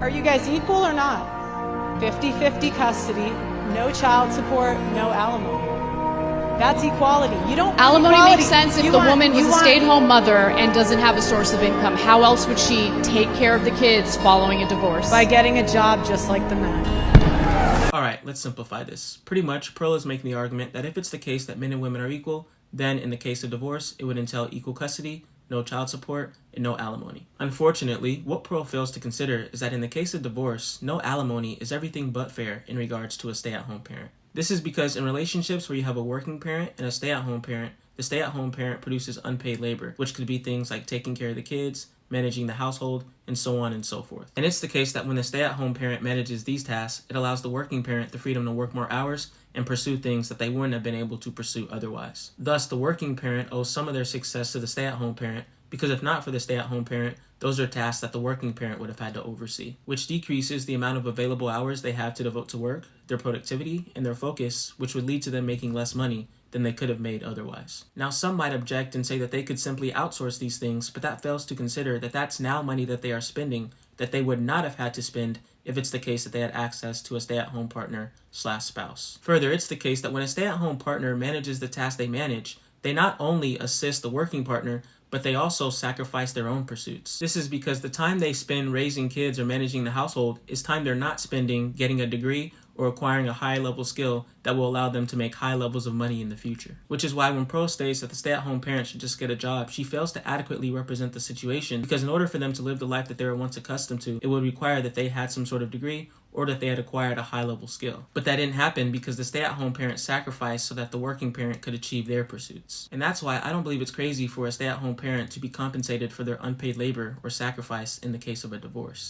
Are you guys equal or not? 50-50 custody, no child support, no alimony. That's equality. You don't want Alimony equality. makes sense if You the want- woman was you a want- stay-at-home mother and doesn't have a source of income. How else would she take care of the kids following a divorce? By getting a job just like the men. Alright, let's simplify this. Pretty much, Pearl is making the argument that if it's the case that men and women are equal, then in the case of divorce, it would entail equal custody, no child support, and no alimony. Unfortunately, what Pearl fails to consider is that in the case of divorce, no alimony is everything but fair in regards to a stay-at-home parent. This is because in relationships where you have a working parent and a stay-at-home parent, the stay-at-home parent produces unpaid labor, which could be things like taking care of the kids, managing the household, and so on and so forth. And it's the case that when the stay-at-home parent manages these tasks, it allows the working parent the freedom to work more hours and pursue things that they wouldn't have been able to pursue otherwise. Thus, the working parent owes some of their success to the stay-at-home parent, because if not for the stay-at-home parent, those are tasks that the working parent would have had to oversee, which decreases the amount of available hours they have to devote to work, their productivity, and their focus, which would lead to them making less money than they could have made otherwise. Now, some might object and say that they could simply outsource these things, but that fails to consider that that's now money that they are spending that they would not have had to spend if it's the case that they had access to a stay-at-home partner/spouse. Further, it's the case that when a stay-at-home partner manages the tasks they manage, they not only assist the working partner, but they also sacrifice their own pursuits. This is because the time they spend raising kids or managing the household is time they're not spending getting a degree or acquiring a high-level skill that will allow them to make high levels of money in the future. Which is why when Pearl states that the stay-at-home parent should just get a job, she fails to adequately represent the situation, because in order for them to live the life that they were once accustomed to, it would require that they had some sort of degree or that they had acquired a high-level skill. But that didn't happen because the stay-at-home parent sacrificed so that the working parent could achieve their pursuits. And that's why I don't believe it's crazy for a stay-at-home parent to be compensated for their unpaid labor or sacrifice in the case of a divorce.